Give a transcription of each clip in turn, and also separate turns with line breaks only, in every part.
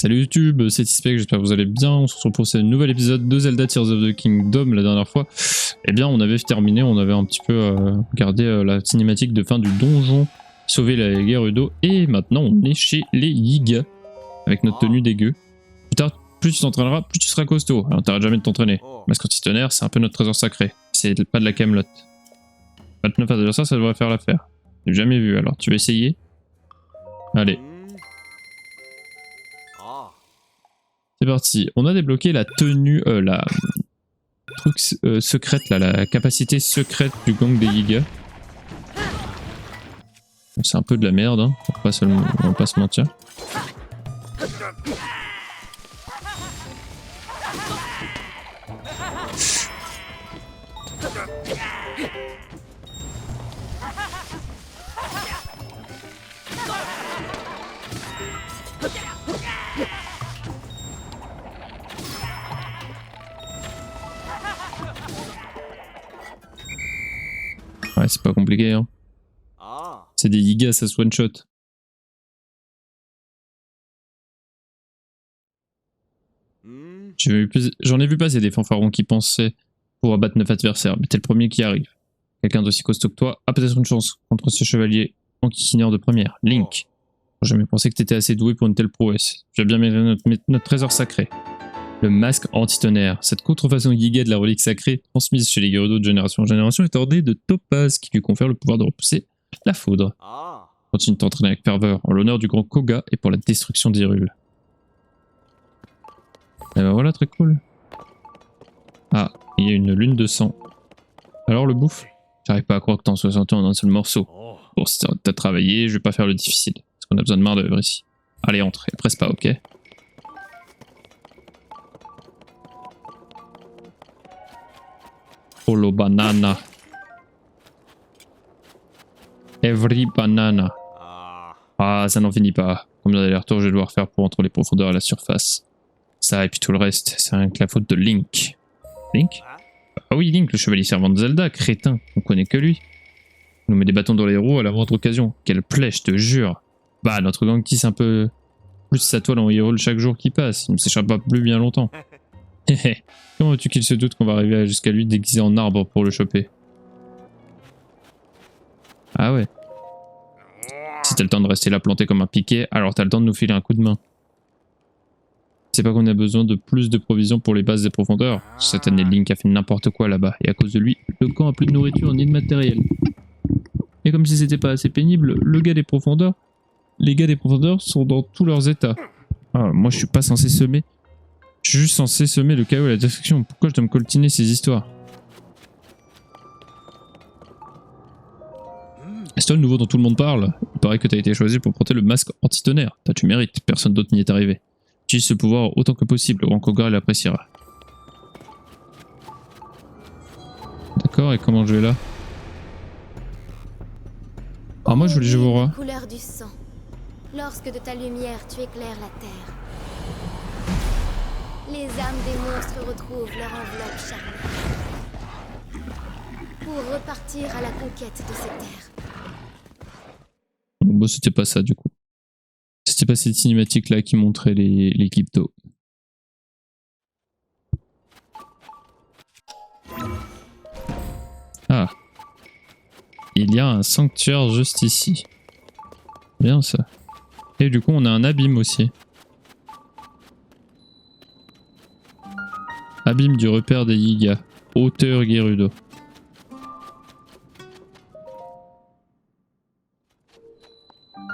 Salut YouTube, c'est Tispec, j'espère que vous allez bien. On se retrouve pour ce nouvel épisode de Zelda Tears of the Kingdom. La dernière fois, eh bien, on avait terminé, on avait un petit peu regardé la cinématique de fin du donjon, sauvé la Gerudo, et maintenant on est chez les Yiga, avec notre tenue dégueu. Plus tard, plus tu t'entraîneras, plus tu seras costaud. Alors t'arrêtes jamais de t'entraîner. Masque anti-tonnerre, c'est un peu notre trésor sacré. C'est pas de la camelote. 29 adversaires, ça devrait faire l'affaire. J'ai jamais vu, alors tu veux essayer? Allez. C'est parti. On a débloqué la tenue, la truc secrète là, la capacité secrète du gang des Yiga. Bon, c'est un peu de la merde, hein. On va pas se mentir. Ouais, c'est pas compliqué, hein. C'est des Yiga, ça se one-shot. J'en ai vu passer des fanfarons qui pensaient pour abattre 9 adversaires, mais t'es le premier qui arrive. Quelqu'un d'aussi costaud que toi a peut-être une chance contre ce chevalier enquiquineur de première, Link. J'ai jamais pensé que t'étais assez doué pour une telle prouesse. Tu as bien mérité notre trésor sacré. Le masque anti-tonnerre. Cette contrefaçon Yiga de la relique sacrée, transmise chez les Gerudo de génération en génération, est ornée de topaz qui lui confère le pouvoir de repousser la foudre. Continue de t'entraîner avec ferveur, en l'honneur du grand Koga et pour la destruction d'Hyrule. Et ben voilà, très cool. Ah, il y a une lune de sang. Alors le bouffe? J'arrive pas à croire que t'en sois sorti en un seul morceau. Bon, si t'as travaillé, je vais pas faire le difficile. Parce qu'on a besoin de main d'œuvre ici. Allez, entre, et presse pas, ok? Holo banana. Every banana. Ah, ça n'en finit pas. Combien d'allers-retours je vais devoir faire pour entre les profondeurs et la surface? Ça et puis tout le reste, c'est rien que la faute de Link. Link? Ah oui, Link, le chevalier servant de Zelda, crétin, on connaît que lui. Il nous met des bâtons dans les roues à la moindre occasion. Quelle plaie, je te jure. Bah, notre gang tisse un peu plus sa toile en Hyrule chaque jour qui passe. Il ne s'échappe pas plus bien longtemps. Hé comment veux-tu qu'il se doute qu'on va arriver jusqu'à lui déguisé en arbre pour le choper? Ah ouais. Si t'as le temps de rester là planté comme un piquet, alors t'as le temps de nous filer un coup de main. C'est pas qu'on a besoin de plus de provisions pour les bases des profondeurs. Cette année, Link a fait n'importe quoi là-bas, et à cause de lui, le camp a plus de nourriture ni de matériel. Et comme si c'était pas assez pénible, les gars des profondeurs sont dans tous leurs états. Ah, moi je suis pas censé semer. Je suis juste censé semer le chaos et la destruction. Pourquoi je dois me coltiner ces histoires? C'est toi le nouveau dont tout le monde parle? Il paraît que t'as été choisi pour porter le masque anti-tonnerre. Tu mérites, personne d'autre n'y est arrivé. Utilise ce pouvoir autant que possible, le grand Koga l'appréciera. D'accord, et comment je vais là? Ah moi je voulais jouer au roi.
Couleur du sang. Lorsque de ta lumière tu éclaires la terre, les âmes des monstres retrouvent leur enveloppe charnelle pour repartir à la conquête de ces terres.
Bon, c'était pas ça du coup. C'était pas cette cinématique là qui montrait les cryptos. Ah. Il y a un sanctuaire juste ici. Bien ça. Et du coup on a un abîme aussi. Abîme du repère des Yiga. Hauteur Gerudo.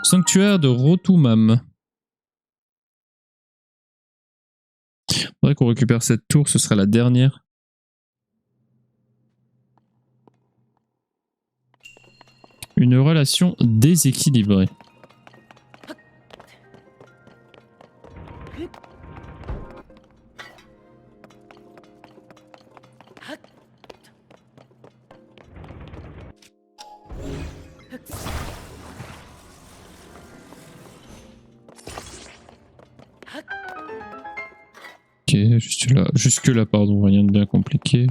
Sanctuaire de Rotumam. Faudrait qu'on récupère cette tour, ce sera la dernière. Une relation déséquilibrée. Ok, jusque là, pardon, rien de bien compliqué.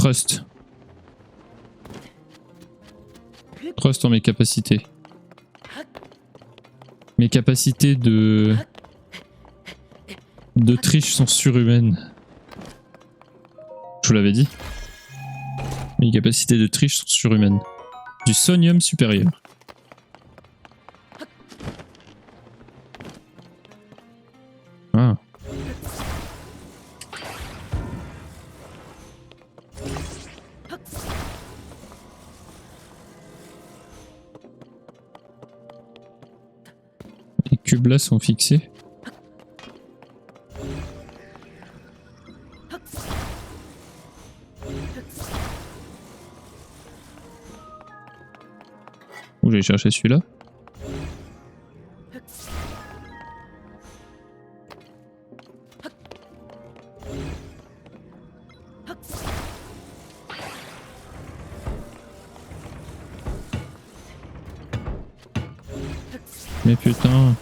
Trust. Trust en mes capacités. Mes capacités de triche sont surhumaines. Je vous l'avais dit. Mes capacités de triche sont surhumaines. Du sonium supérieur. Ah. Les cubes là sont fixés. Où j'ai cherché celui-là? Mais putain.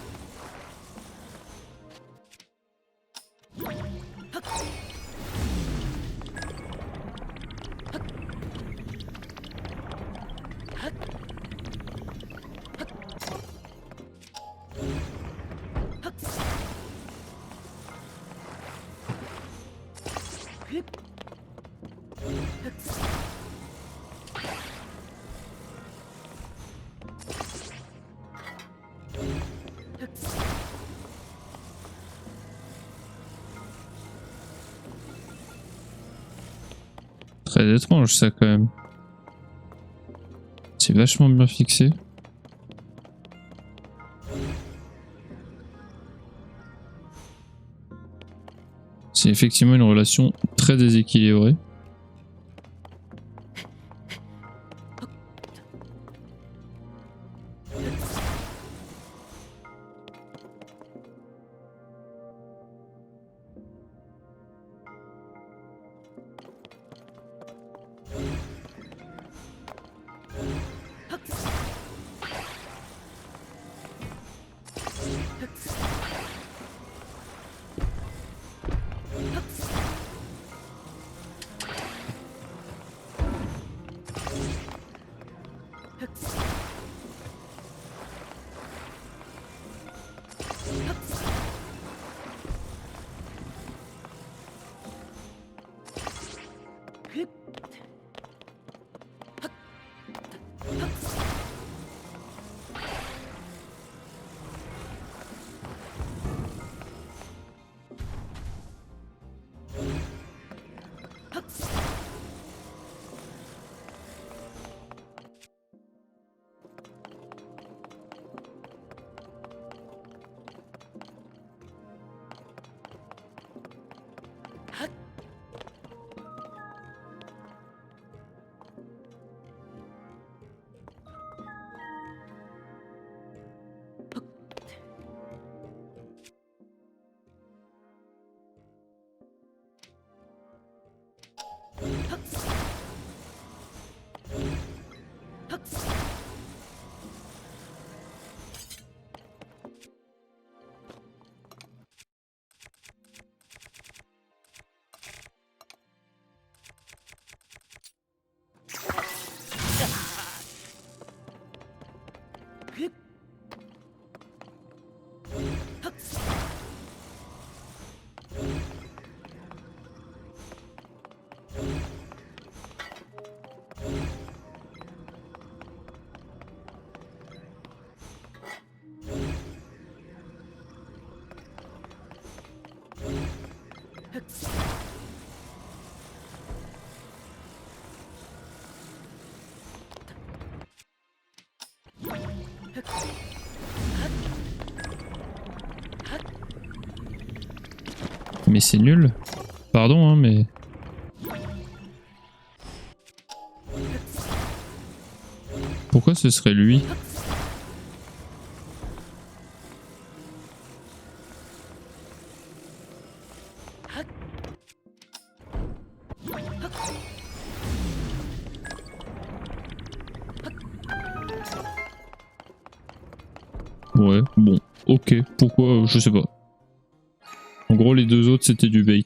Très étrange ça quand même. C'est vachement bien fixé. C'est effectivement une relation très déséquilibrée. Mais c'est nul. Pardon, hein, mais... Pourquoi ce serait lui? Ouais, bon, ok, pourquoi, je sais pas. En gros, les deux autres, c'était du bait.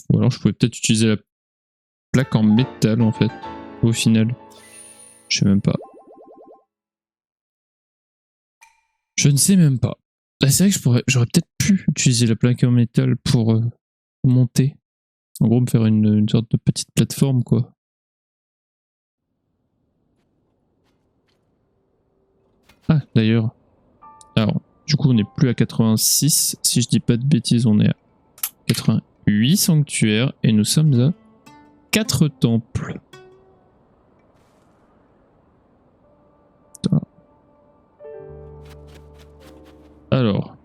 Ou alors je pouvais peut-être utiliser la plaque en métal en fait. Au final. Je sais même pas. Je ne sais même pas. Ah, c'est vrai que j'aurais peut-être pu utiliser la plaque en métal pour monter. En gros, me faire une sorte de petite plateforme, quoi. Ah, d'ailleurs. Alors, du coup, on n'est plus à 86. Si je dis pas de bêtises, on est à 88 sanctuaires et nous sommes à 4 temples. Alors.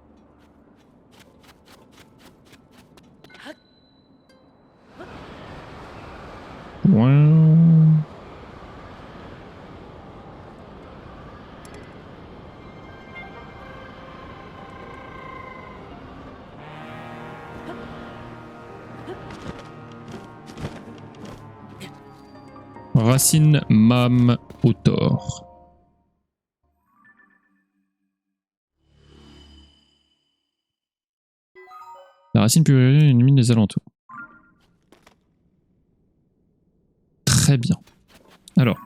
Ouais. Racine Mam Autor. La racine plurielle élimine les alentours. Très bien. Alors,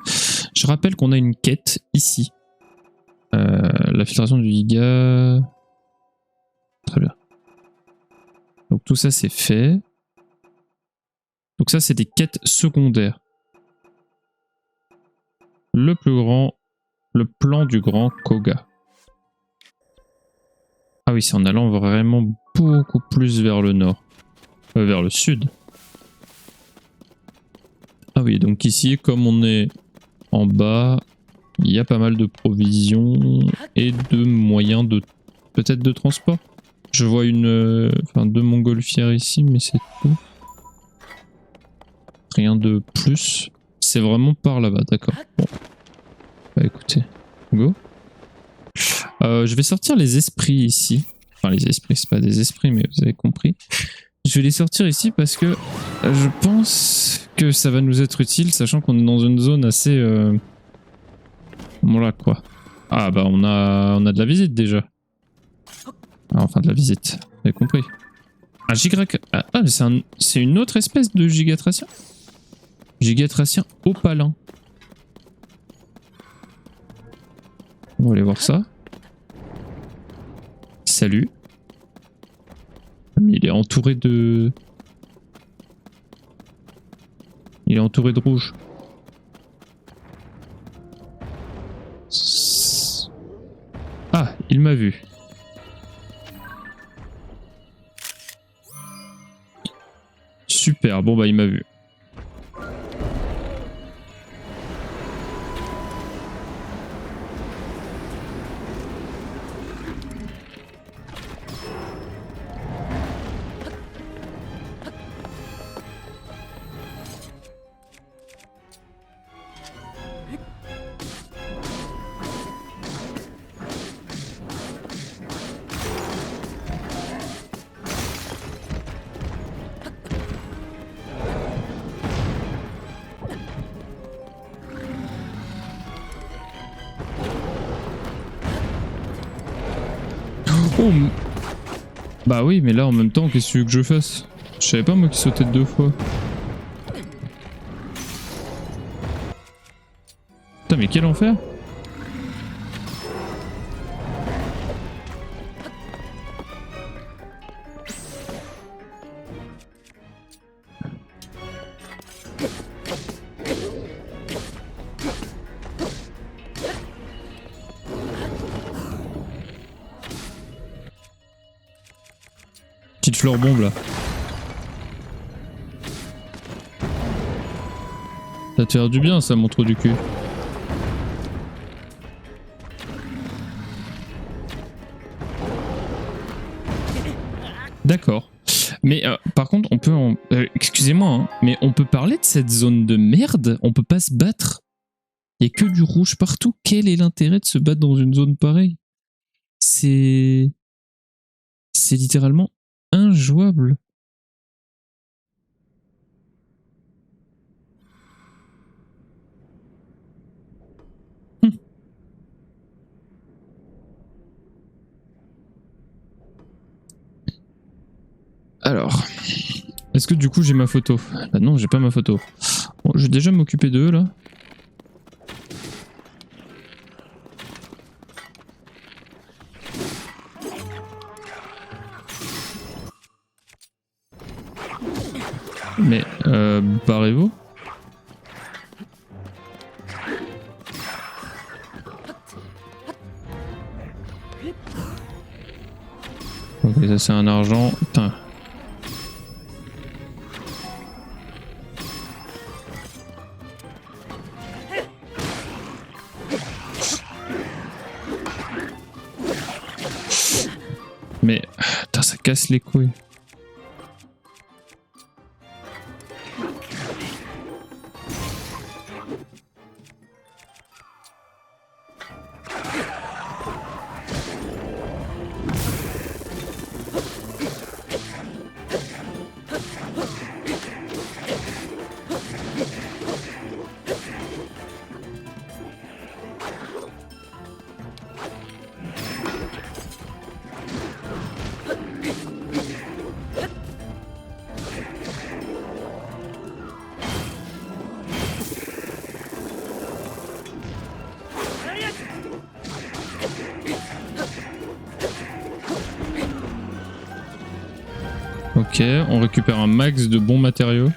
je rappelle qu'on a une quête ici. La filtration du giga. Très bien. Donc tout ça c'est fait. Donc ça c'est des quêtes secondaires. Le plan du grand Koga. Ah oui, c'est en allant vraiment beaucoup plus vers le nord. Vers le sud. Ah oui, donc ici, comme on est en bas, il y a pas mal de provisions et de moyens de peut-être de transport. Je vois deux montgolfières ici, mais c'est tout. Rien de plus. C'est vraiment par là-bas, d'accord. Bon. Bah écoutez, go. Je vais sortir les esprits ici. Enfin, les esprits, c'est pas des esprits, mais vous avez compris. Je vais les sortir ici parce que je pense que ça va nous être utile, sachant qu'on est dans une zone assez... Voilà quoi. Ah bah on a de la visite déjà. Ah, enfin de la visite, vous avez compris. Un Ah mais c'est une autre espèce de gigatracien. Gigatracien opalin. On va aller voir ça. Salut. Mais il est entouré de... Il est entouré de rouge. Ah, il m'a vu. Super, bon bah il m'a vu. Oh, bah oui, mais là en même temps, qu'est-ce que tu veux que je fasse? Je savais pas moi qui sautait 2 fois. Putain, mais quel enfer! Petite fleur bombe là. Ça te fait du bien ça, mon trou du cul. D'accord. Mais par contre, on peut... excusez-moi, hein, mais on peut parler de cette zone de merde? On peut pas se battre? Il n'y a que du rouge partout. Quel est l'intérêt de se battre dans une zone pareille? C'est littéralement injouable. Alors, Est-ce que du coup j'ai ma photo? Bah non, j'ai pas ma photo. Bon, je vais déjà m'occuper d'eux là. Mais barrez-vous. Ok, ça c'est un argent. Putain. Mais putain, ça casse les couilles. Ok, on récupère un max de bons matériaux.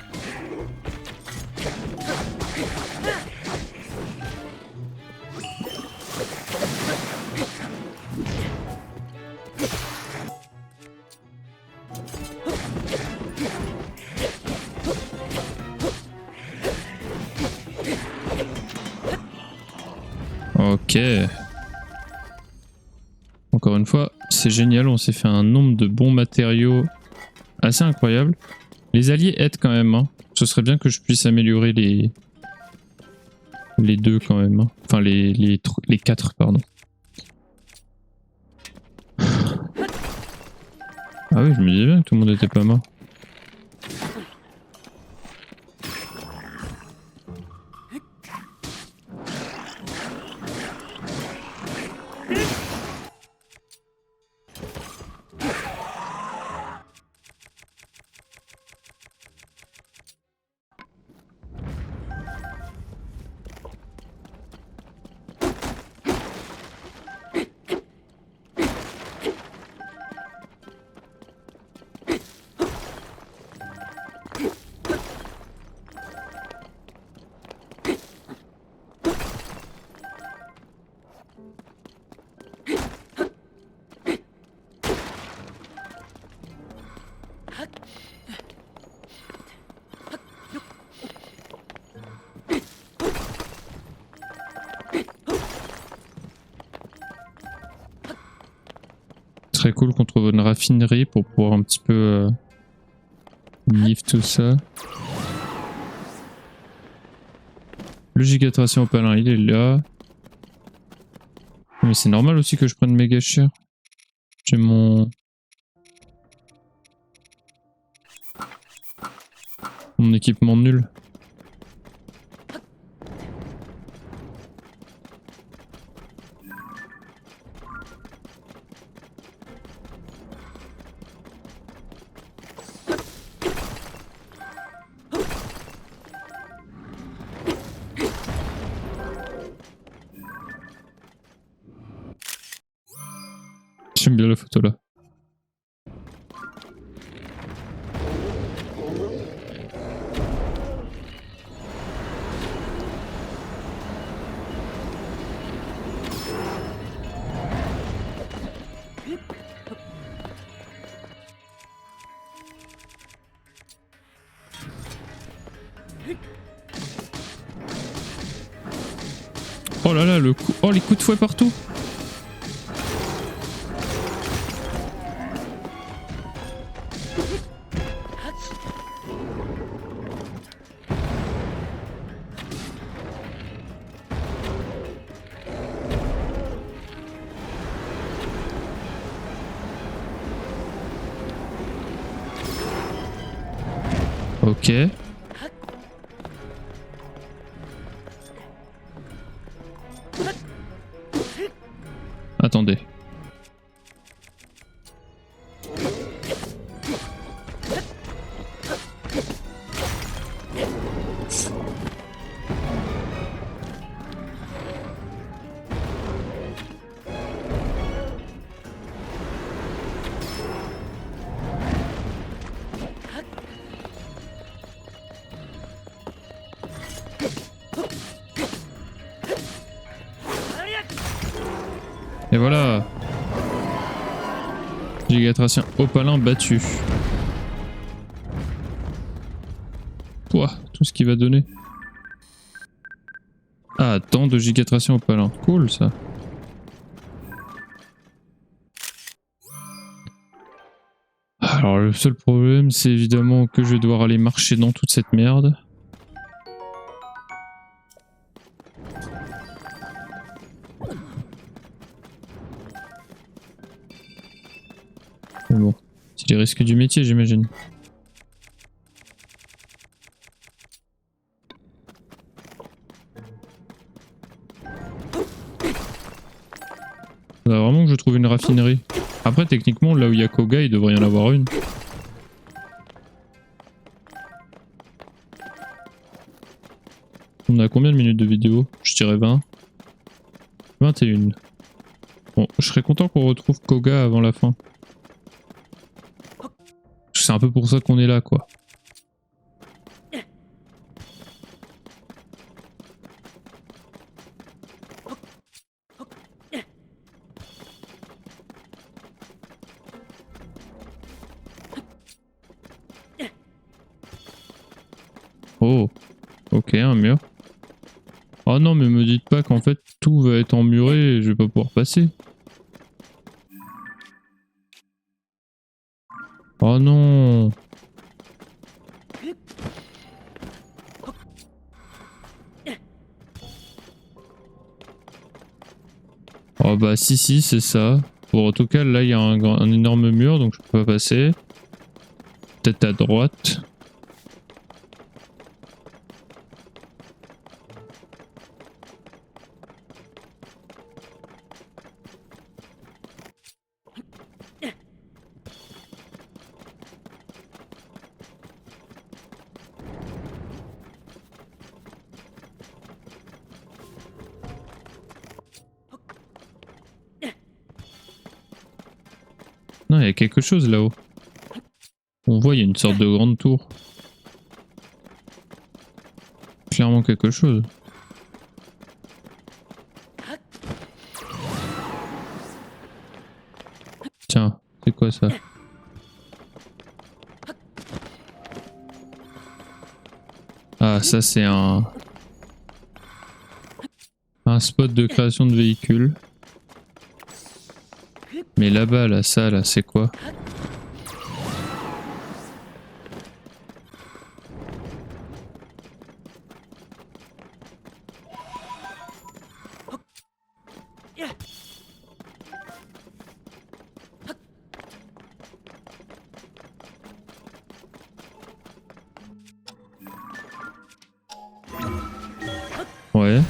Ok. Encore une fois, c'est génial, on s'est fait un nombre de bons matériaux assez incroyable. Les alliés aident quand même, hein. Ce serait bien que je puisse améliorer les deux quand même, hein. Enfin les 4 pardon. Ah oui, je me disais bien que tout le monde était pas mort. Très cool qu'on trouve une raffinerie pour pouvoir un petit peu vivre tout ça. Le gigatration opalin il est là. Mais c'est normal aussi que je prenne méga cher. J'ai mon équipement nul. J'aime bien la photo là. Oh là là, le coup... Oh, les coups de fouet partout. Ok. Attendez. Et voilà. Gigatracien opalin battu. Ouah, tout ce qu'il va donner. Ah, tant de gigatracien opalin. Cool ça. Alors le seul problème c'est évidemment que je vais devoir aller marcher dans toute cette merde. Mais bon, c'est les risques du métier j'imagine. Faudrait vraiment que je trouve une raffinerie. Après techniquement là où il y a Koga il devrait y en avoir une. On a combien de minutes de vidéo? Je dirais 20. 21. Bon, je serais content qu'on retrouve Koga avant la fin. C'est un peu pour ça qu'on est là quoi. Oh, ok, un mur. Oh non, mais me dites pas qu'en fait tout va être emmuré et je vais pas pouvoir passer. Oh non. Oh bah si c'est ça. Bon en tout cas là il y a un énorme mur donc je peux pas passer. Peut-être à droite. Non, il y a quelque chose là-haut. On voit, il y a une sorte de grande tour. Clairement quelque chose. Tiens, c'est quoi ça? Ah, ça c'est un spot de création de véhicules. Mais là-bas, là, ça, là, c'est quoi? Ouais.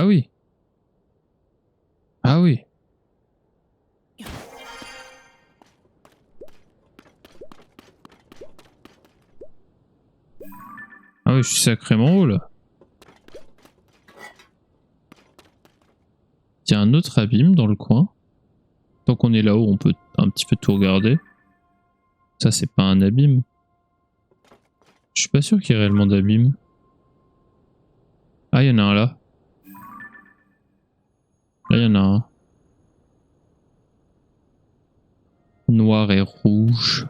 Ah oui. Ah oui. Ah oui, je suis sacrément haut là. Il y a un autre abîme dans le coin. Tant qu'on est là-haut, on peut un petit peu tout regarder. Ça, c'est pas un abîme. Je suis pas sûr qu'il y ait réellement d'abîme. Ah, il y en a un là. Là, il y en a un. Noir et rouge.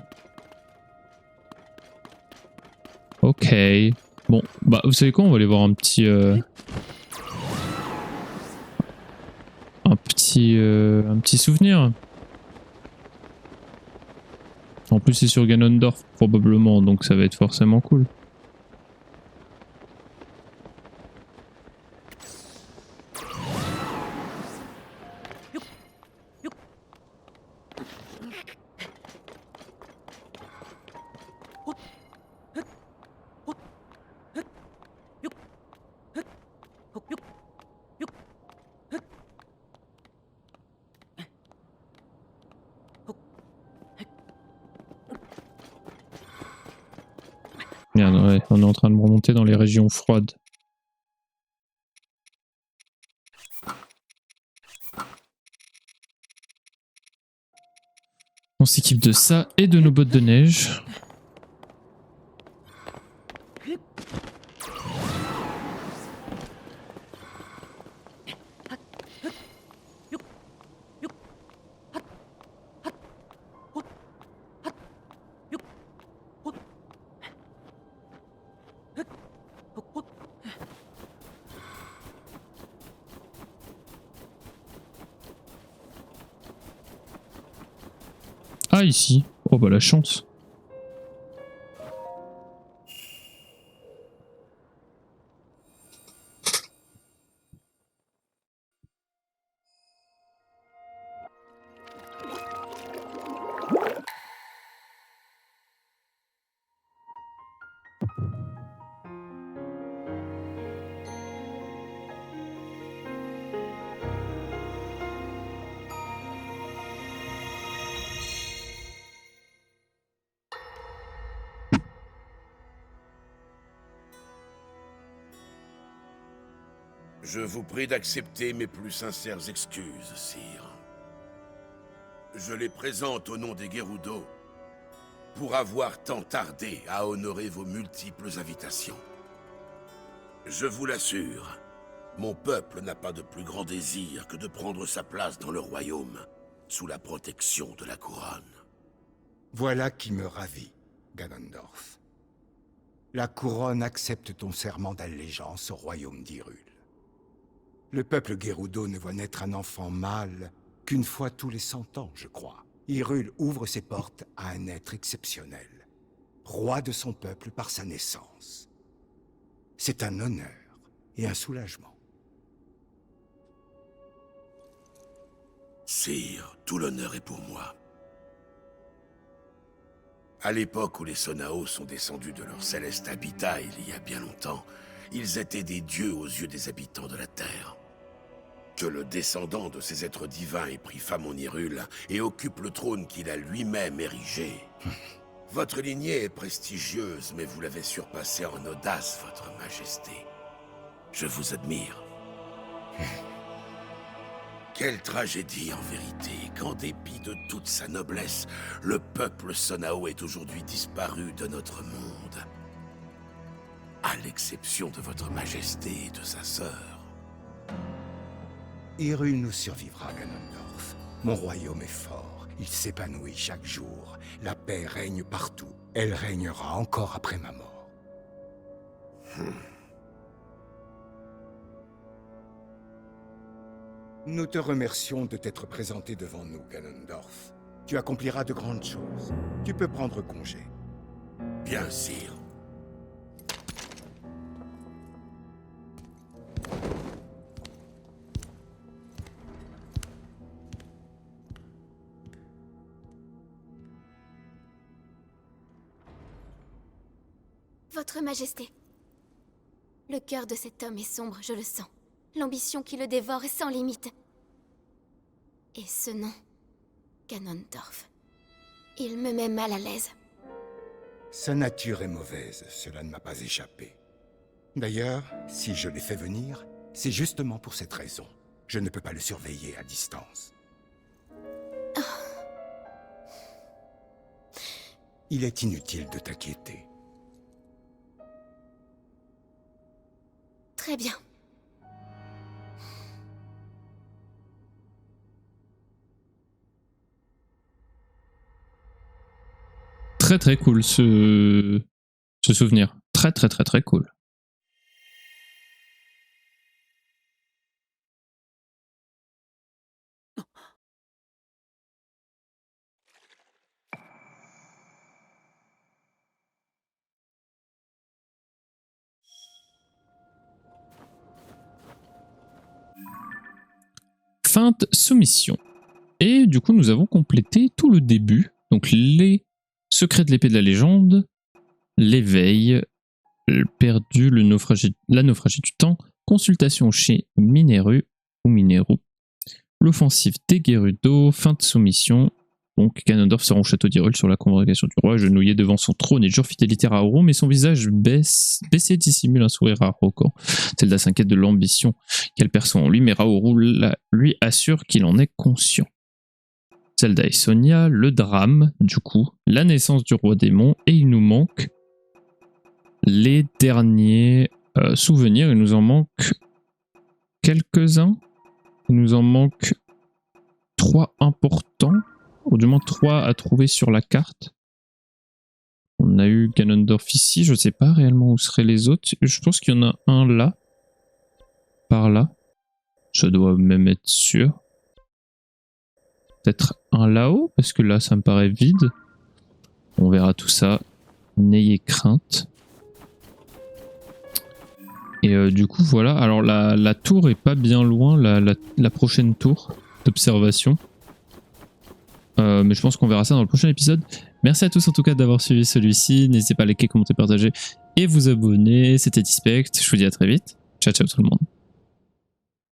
Ok. Bon, bah vous savez quoi, on va aller voir un petit... un petit souvenir. En plus c'est sur Ganondorf probablement, donc ça va être forcément cool. Merde, ouais, on est en train de remonter dans les régions froides. On s'équipe de ça et de nos bottes de neige. Ah, ici. Oh bah la chance.
Je vous prie d'accepter mes plus sincères excuses, sire. Je les présente au nom des Gerudo pour avoir tant tardé à honorer vos multiples invitations. Je vous l'assure, mon peuple n'a pas de plus grand désir que de prendre sa place dans le royaume, sous la protection de la couronne.
Voilà qui me ravit, Ganondorf. La couronne accepte ton serment d'allégeance au royaume d'Hyrule. Le peuple Gerudo ne voit naître un enfant mâle qu'une fois tous les 100 ans, je crois. Hyrule ouvre ses portes à un être exceptionnel, roi de son peuple par sa naissance. C'est un honneur et un soulagement.
Sire, tout l'honneur est pour moi. À l'époque où les Sonao sont descendus de leur céleste habitat il y a bien longtemps, ils étaient des dieux aux yeux des habitants de la Terre. Que le descendant de ces êtres divins ait pris femme en Hyrule et occupe le trône qu'il a lui-même érigé. Votre lignée est prestigieuse, mais vous l'avez surpassée en audace, votre majesté. Je vous admire. Quelle tragédie en vérité, qu'en dépit de toute sa noblesse, le peuple Sonao est aujourd'hui disparu de notre monde. À l'exception de votre majesté et de sa sœur.
Hyrule nous survivra, Ganondorf. Mon royaume est fort, il s'épanouit chaque jour. La paix règne partout. Elle régnera encore après ma mort. Nous te remercions de t'être présenté devant nous, Ganondorf. Tu accompliras de grandes choses. Tu peux prendre congé.
Bien, sire.
Votre Majesté. Le cœur de cet homme est sombre, je le sens. L'ambition qui le dévore est sans limite. Et ce nom, Ganondorf, il me met mal à l'aise.
Sa nature est mauvaise, cela ne m'a pas échappé. D'ailleurs, si je l'ai fait venir, c'est justement pour cette raison. Je ne peux pas le surveiller à distance. Il est inutile de t'inquiéter.
Très bien.
Très très cool ce souvenir. Très très très très cool. Feinte soumission. Et du coup, nous avons complété tout le début. Donc, les secrets de l'épée de la légende, l'éveil, perdu, la naufragée du temps, consultation chez Mineru ou Mineru, l'offensive des Gerudo, feinte soumission. Donc, Ganondorf se rend au château d'Hyrule sur la convocation du roi, agenouillé devant son trône et jure fidélité à Raoru, mais son visage baissé dissimule un sourire arrogant. Zelda s'inquiète de l'ambition qu'elle perçoit en lui, mais Raoru lui assure qu'il en est conscient. Zelda et Sonia, le drame, du coup, la naissance du roi démon, et il nous manque les derniers souvenirs. Il nous en manque quelques-uns. Il nous en manque 3 importants, ou du moins 3 à trouver sur la carte. On a eu Ganondorf ici, je ne sais pas réellement où seraient les autres. Je pense qu'il y en a un là, par là. Je dois même être sûr. Peut-être un là-haut, parce que là ça me paraît vide. On verra tout ça. N'ayez crainte. Et du coup voilà, alors la tour est pas bien loin, la prochaine tour d'observation. Mais je pense qu'on verra ça dans le prochain épisode. Merci à tous en tout cas d'avoir suivi celui-ci. N'hésitez pas à liker, commenter, partager et vous abonner. C'était Dispect, je vous dis à très vite. Ciao ciao tout le monde.